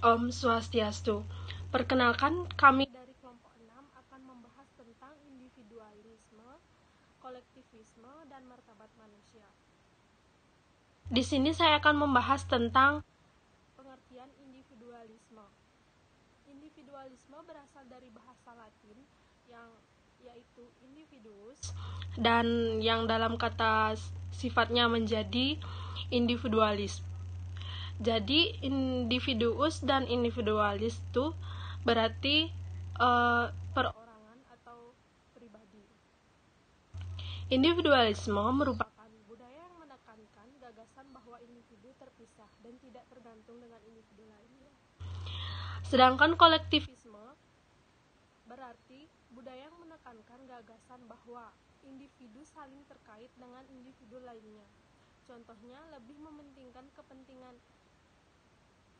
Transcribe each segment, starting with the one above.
Om Swastiastu. Perkenalkan, kami dari kelompok 6 akan membahas tentang individualisme, kolektivisme, dan martabat manusia. Di sini saya akan membahas tentang pengertian individualisme. Individualisme berasal dari bahasa Latin yaitu individuus, dan yang dalam kata sifatnya menjadi individualis. Jadi individuus dan individualis itu berarti perorangan atau pribadi. Individualisme merupakan budaya yang menekankan gagasan bahwa individu terpisah dan tidak tergantung dengan individu lainnya. Sedangkan kolektivisme berarti budaya yang menekankan gagasan bahwa individu saling terkait dengan individu lainnya. Contohnya lebih mementingkan kepentingan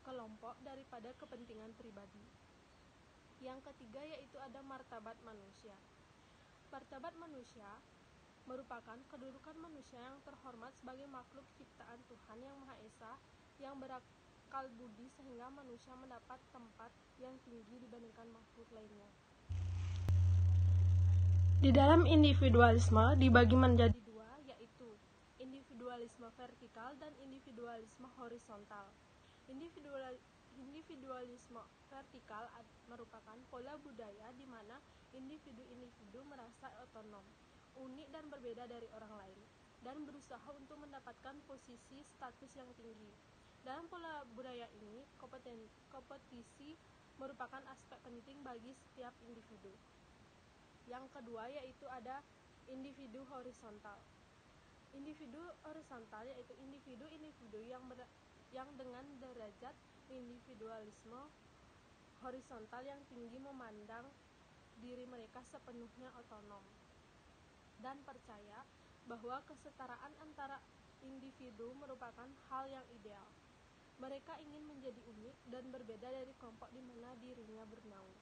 kelompok daripada kepentingan pribadi. Yang ketiga yaitu ada martabat manusia. Martabat manusia merupakan kedudukan manusia yang terhormat sebagai makhluk ciptaan Tuhan Yang Maha Esa yang berakal budi sehingga manusia mendapat tempat yang tinggi dibandingkan makhluk lainnya. Di dalam individualisme dibagi menjadi dua, yaitu individualisme vertikal dan individualisme horizontal. Individualisme vertikal merupakan pola budaya di mana individu-individu merasa otonom, unik dan berbeda dari orang lain, dan berusaha untuk mendapatkan posisi status yang tinggi. Dalam pola budaya ini, kompetisi merupakan aspek penting bagi setiap individu. Yang kedua yaitu ada individu horizontal. Individu horizontal yaitu individu-individu yang dengan derajat individualisme horizontal yang tinggi memandang diri mereka sepenuhnya otonom dan percaya bahwa kesetaraan antara individu merupakan hal yang ideal. Mereka ingin menjadi unik dan berbeda dari kelompok di mana dirinya bernaung.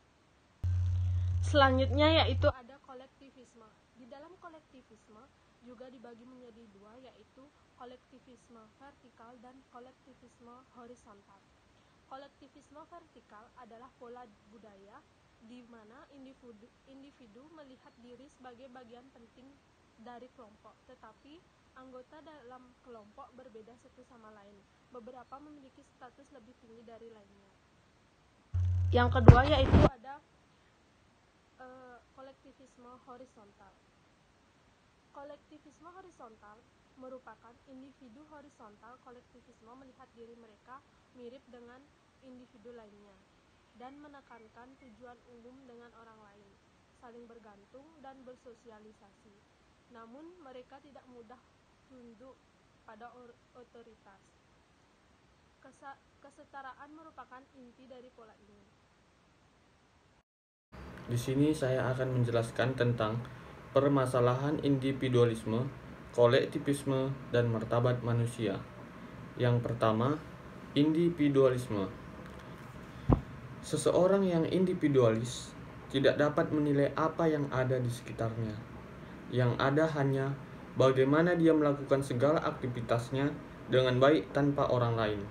Selanjutnya yaitu ada kolektivisme. Di dalam kolektivisme juga dibagi menjadi dua, yaitu kolektivisme vertikal dan kolektivisme horizontal. Kolektivisme vertikal adalah pola budaya di mana individu melihat diri sebagai bagian penting dari kelompok, tetapi anggota dalam kelompok berbeda satu sama lain. Beberapa memiliki status lebih tinggi dari lainnya. Yang kedua yaitu ada kolektivisme horizontal. Kolektivisme horizontal merupakan individu horizontal. Kolektivisme melihat diri mereka mirip dengan individu lainnya dan menekankan tujuan umum dengan orang lain, saling bergantung dan bersosialisasi. Namun mereka tidak mudah tunduk pada otoritas. Kesetaraan merupakan inti dari pola ini. Di sini saya akan menjelaskan tentang permasalahan individualisme, kolektivisme, dan martabat manusia. Yang pertama, individualisme. Seseorang yang individualis tidak dapat menilai apa yang ada di sekitarnya. Yang ada hanya bagaimana dia melakukan segala aktivitasnya dengan baik tanpa orang lain.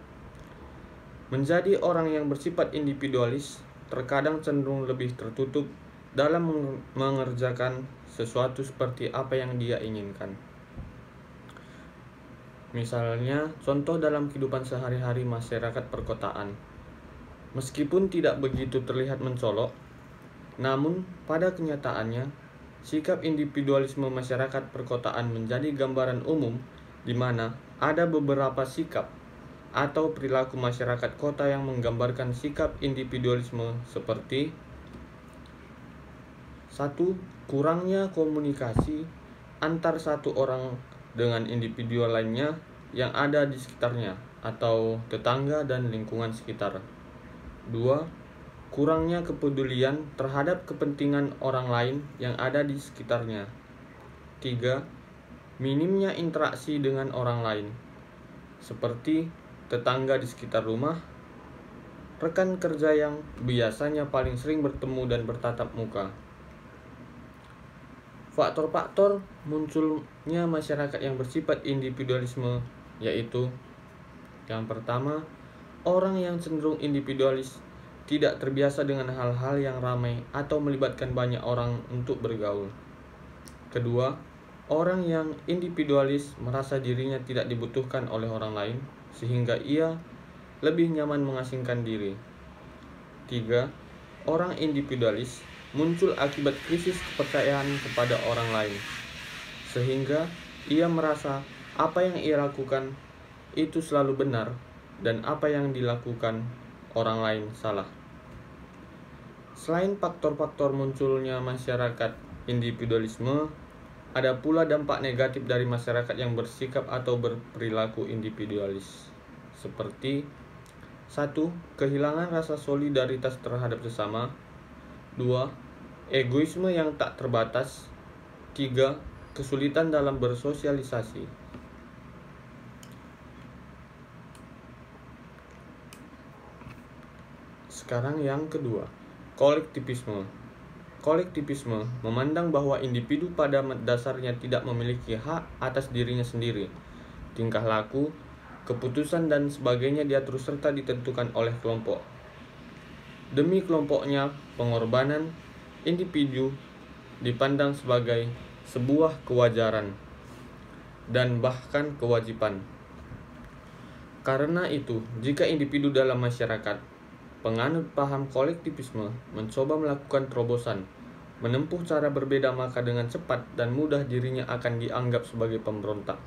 Menjadi orang yang bersifat individualis terkadang cenderung lebih tertutup dalam mengerjakan sesuatu seperti apa yang dia inginkan. Misalnya, contoh dalam kehidupan sehari-hari masyarakat perkotaan. Meskipun tidak begitu terlihat mencolok, namun pada kenyataannya, sikap individualisme masyarakat perkotaan menjadi gambaran umum di mana ada beberapa sikap atau perilaku masyarakat kota yang menggambarkan sikap individualisme seperti 1. Kurangnya komunikasi antar satu orang dengan individu lainnya yang ada di sekitarnya atau tetangga dan lingkungan sekitar. 2. Kurangnya kepedulian terhadap kepentingan orang lain yang ada di sekitarnya. 3. Minimnya interaksi dengan orang lain, seperti tetangga di sekitar rumah, rekan kerja yang biasanya paling sering bertemu dan bertatap muka. Faktor-faktor munculnya masyarakat yang bersifat individualisme yaitu yang pertama, Orang yang cenderung individualis tidak terbiasa dengan hal-hal yang ramai atau melibatkan banyak orang untuk bergaul. Kedua, orang yang individualis merasa dirinya tidak dibutuhkan oleh orang lain, sehingga ia lebih nyaman mengasingkan diri. 3. Orang individualis muncul akibat krisis kepercayaan kepada orang lain, sehingga ia merasa apa yang ia lakukan itu selalu benar dan apa yang dilakukan orang lain salah. Selain faktor-faktor munculnya masyarakat individualisme, ada pula dampak negatif dari masyarakat yang bersikap atau berperilaku individualis, seperti 1. Kehilangan rasa solidaritas terhadap sesama. 2. Egoisme yang tak terbatas. 3. Kesulitan dalam bersosialisasi. Sekarang yang kedua, kolektivisme. Kolektivisme memandang bahwa individu pada dasarnya tidak memiliki hak atas dirinya sendiri. Tingkah laku, keputusan dan sebagainya diatur serta ditentukan oleh kelompok. Demi kelompoknya, pengorbanan individu dipandang sebagai sebuah kewajaran dan bahkan kewajiban. Karena itu, jika individu dalam masyarakat penganut paham kolektivisme mencoba melakukan terobosan, menempuh cara berbeda, maka dengan cepat dan mudah dirinya akan dianggap sebagai pemberontak.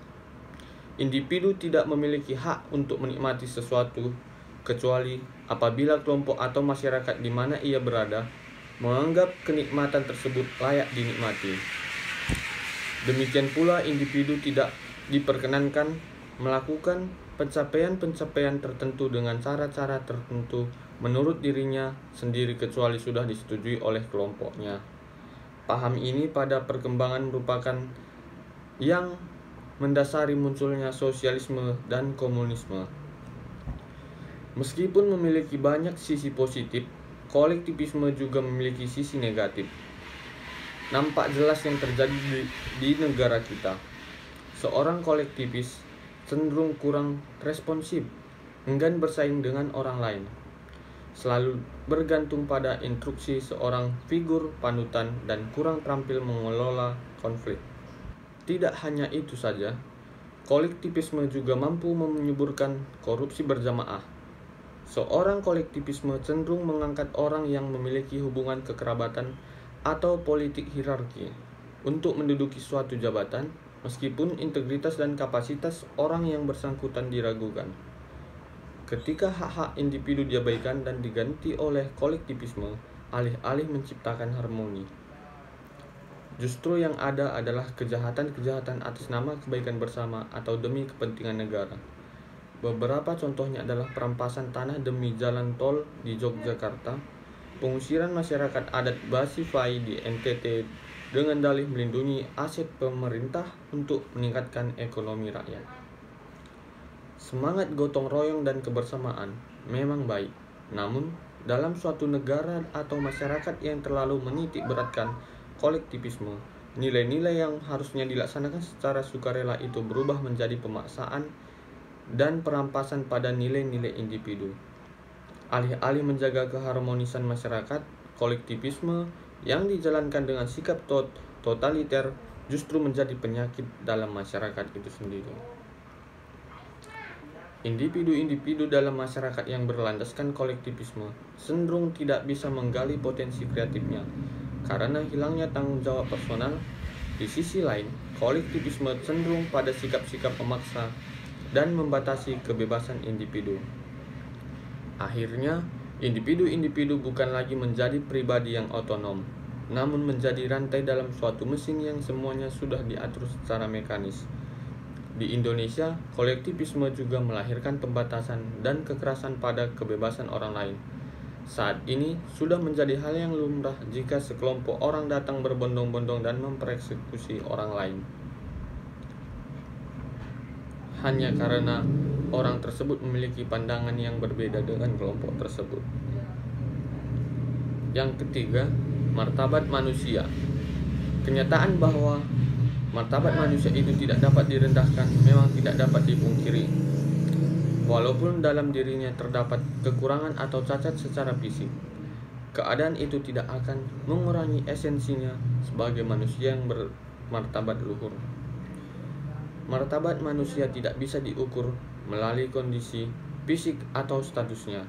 Individu tidak memiliki hak untuk menikmati sesuatu kecuali apabila kelompok atau masyarakat di mana ia berada menganggap kenikmatan tersebut layak dinikmati. Demikian pula individu tidak diperkenankan melakukan pencapaian-pencapaian tertentu dengan cara-cara tertentu menurut dirinya sendiri kecuali sudah disetujui oleh kelompoknya. Paham ini pada perkembangan merupakan yang mendasari munculnya sosialisme dan komunisme. Meskipun memiliki banyak sisi positif, kolektivisme juga memiliki sisi negatif. Nampak jelas yang terjadi di negara kita. Seorang kolektivis cenderung kurang responsif, enggan bersaing dengan orang lain, selalu bergantung pada instruksi seorang figur panutan dan kurang terampil mengelola konflik. Tidak hanya itu saja, kolektivisme juga mampu menyuburkan korupsi berjamaah. Seorang kolektivisme cenderung mengangkat orang yang memiliki hubungan kekerabatan atau politik hierarki untuk menduduki suatu jabatan, meskipun integritas dan kapasitas orang yang bersangkutan diragukan. Ketika hak-hak individu diabaikan dan diganti oleh kolektivisme, alih-alih menciptakan harmoni, justru yang ada adalah kejahatan-kejahatan atas nama kebaikan bersama atau demi kepentingan negara. Beberapa contohnya adalah perampasan tanah demi jalan tol di Yogyakarta, pengusiran masyarakat adat Basifai di NTT dengan dalih melindungi aset pemerintah untuk meningkatkan ekonomi rakyat. Semangat gotong royong dan kebersamaan memang baik, namun dalam suatu negara atau masyarakat yang terlalu menitik beratkan kolektivisme, nilai-nilai yang harusnya dilaksanakan secara sukarela itu berubah menjadi pemaksaan dan perampasan pada nilai-nilai individu. Alih-alih menjaga keharmonisan masyarakat, kolektivisme yang dijalankan dengan sikap totaliter justru menjadi penyakit dalam masyarakat itu sendiri. Individu-individu dalam masyarakat yang berlandaskan kolektivisme cenderung tidak bisa menggali potensi kreatifnya karena hilangnya tanggung jawab personal. Di sisi lain, kolektivisme cenderung pada sikap-sikap memaksa dan membatasi kebebasan individu. Akhirnya, individu-individu bukan lagi menjadi pribadi yang otonom, namun menjadi rantai dalam suatu mesin yang semuanya sudah diatur secara mekanis. Di Indonesia, kolektivisme juga melahirkan pembatasan dan kekerasan pada kebebasan orang lain. Saat ini sudah menjadi hal yang lumrah jika sekelompok orang datang berbondong-bondong dan mempereksekusi orang lain, hanya karena orang tersebut memiliki pandangan yang berbeda dengan kelompok tersebut. Yang ketiga, martabat manusia. Kenyataan bahwa martabat manusia itu tidak dapat direndahkan memang tidak dapat dipungkiri. walaupun dalam dirinya terdapat kekurangan atau cacat secara fisik. Keadaan itu tidak akan mengurangi esensinya sebagai manusia yang bermartabat luhur. Martabat manusia tidak bisa diukur melalui kondisi fisik atau statusnya,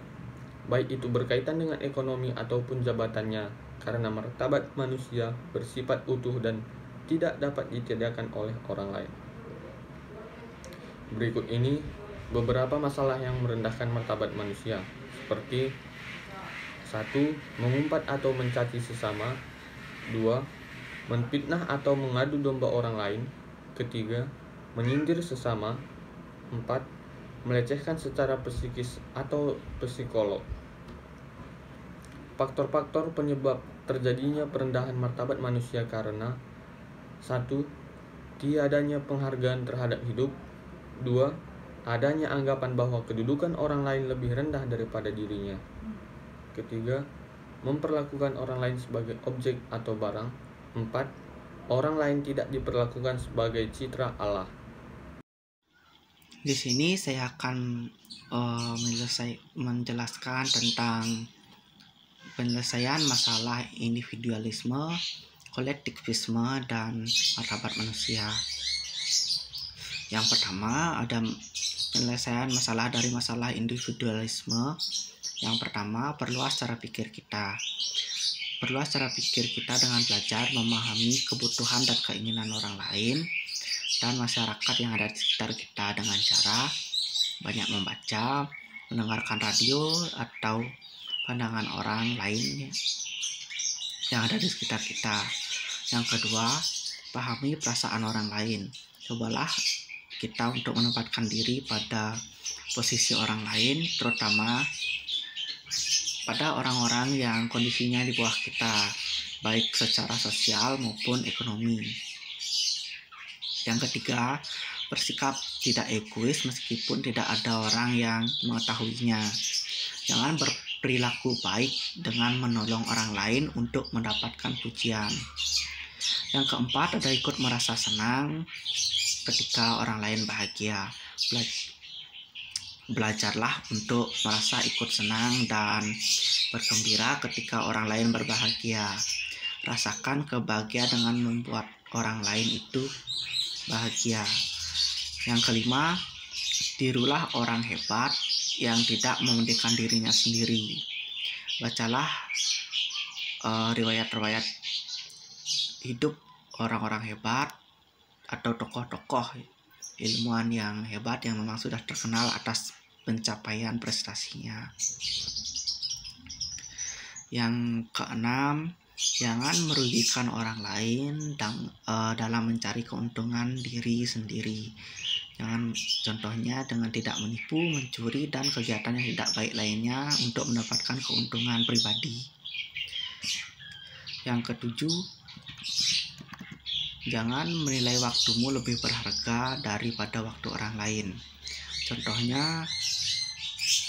baik itu berkaitan dengan ekonomi ataupun jabatannya, karena martabat manusia bersifat utuh dan tidak dapat ditiadakan oleh orang lain. Berikut ini beberapa masalah yang merendahkan martabat manusia, seperti 1. Mengumpat atau mencaci sesama. 2. Menfitnah atau mengadu domba orang lain. 3. Menyindir sesama. 4. Melecehkan secara psikis atau psikolog. Faktor-faktor penyebab terjadinya perendahan martabat manusia karena 1. Tiadanya penghargaan terhadap hidup. 2. Adanya anggapan bahwa kedudukan orang lain lebih rendah daripada dirinya. 3. Memperlakukan orang lain sebagai objek atau barang. 4. Orang lain tidak diperlakukan sebagai citra Allah. Di sini saya akan menjelaskan tentang penyelesaian masalah individualisme, kolektivisme, dan martabat manusia. Yang pertama ada penyelesaian masalah dari masalah individualisme. Yang pertama, perluas cara pikir kita. Perluas cara pikir kita dengan belajar memahami kebutuhan dan keinginan orang lain dan masyarakat yang ada di sekitar kita dengan cara banyak membaca, mendengarkan radio, atau pandangan orang lain yang ada di sekitar kita. Yang kedua, pahami perasaan orang lain. Cobalah kita untuk menempatkan diri pada posisi orang lain, terutama pada orang-orang yang kondisinya di bawah kita, baik secara sosial maupun ekonomi. Yang ketiga, bersikap tidak egois meskipun tidak ada orang yang mengetahuinya. Jangan berperilaku baik dengan menolong orang lain untuk mendapatkan pujian. Yang keempat, ada ikut merasa senang ketika orang lain bahagia. Belajarlah untuk merasa ikut senang dan bergembira ketika orang lain berbahagia. Rasakan kebahagiaan dengan membuat orang lain itu bahagia. Yang kelima, tirulah orang hebat yang tidak mementingkan dirinya sendiri. Bacalah riwayat-riwayat hidup orang-orang hebat atau tokoh-tokoh ilmuwan yang hebat yang memang sudah terkenal atas pencapaian prestasinya. Yang keenam, jangan merugikan orang lain dalam mencari keuntungan diri sendiri. Contohnya dengan tidak menipu, mencuri, dan kegiatan yang tidak baik lainnya untuk mendapatkan keuntungan pribadi. Yang ketujuh, jangan menilai waktumu lebih berharga daripada waktu orang lain. Contohnya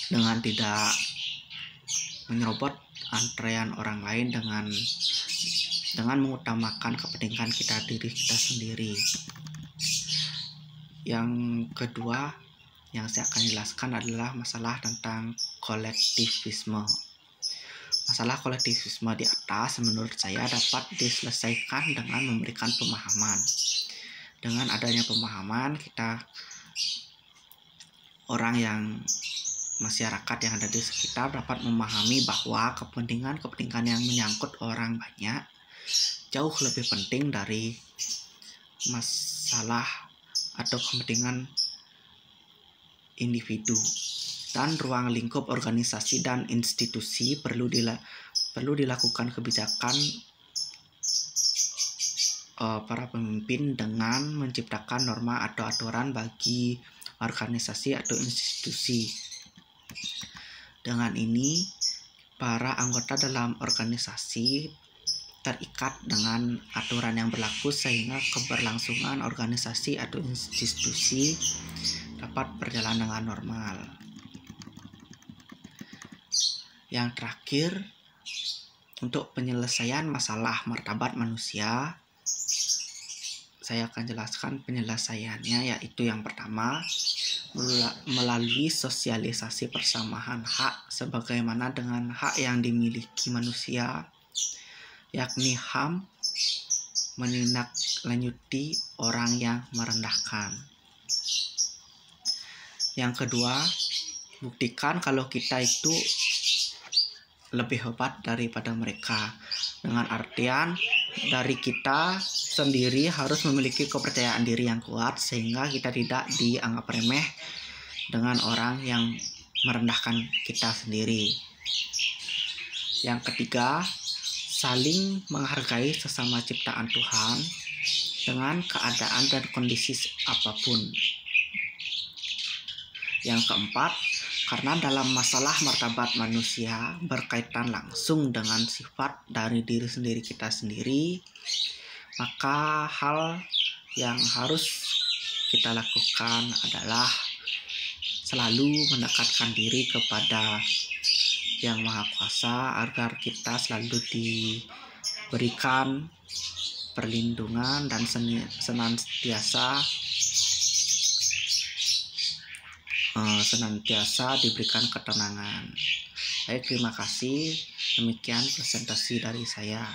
dengan tidak menyerobot antrean orang lain dengan mengutamakan kepentingan diri kita sendiri. Yang kedua yang saya akan jelaskan adalah masalah tentang kolektivisme. Masalah kolektivisme di atas menurut saya dapat diselesaikan dengan memberikan pemahaman. Dengan adanya pemahaman, orang yang masyarakat yang ada di sekitar dapat memahami bahwa kepentingan yang menyangkut orang banyak jauh lebih penting dari masalah atau kepentingan individu. Dan ruang lingkup organisasi dan institusi perlu dilakukan kebijakan para pemimpin dengan menciptakan norma atau aturan bagi organisasi atau institusi. Dengan ini, para anggota dalam organisasi terikat dengan aturan yang berlaku sehingga keberlangsungan organisasi atau institusi dapat berjalan dengan normal. Yang terakhir, untuk penyelesaian masalah martabat manusia, saya akan jelaskan penyelesaiannya, yaitu yang pertama, melalui sosialisasi persamaan hak sebagaimana dengan hak yang dimiliki manusia, yakni HAM menindaklanjuti orang yang merendahkan. Yang kedua, buktikan kalau kita itu lebih hebat daripada mereka. Dengan artian dari kita sendiri harus memiliki kepercayaan diri yang kuat sehingga kita tidak dianggap remeh dengan orang yang merendahkan kita sendiri. Yang ketiga, saling menghargai sesama ciptaan Tuhan dengan keadaan dan kondisi apapun. Yang keempat, karena dalam masalah martabat manusia berkaitan langsung dengan sifat dari diri sendiri kita sendiri, maka hal yang harus kita lakukan adalah selalu mendekatkan diri kepada Yang Maha Kuasa agar kita selalu diberikan perlindungan dan senantiasa diberikan ketenangan. Baik, terima kasih. Demikian presentasi dari saya.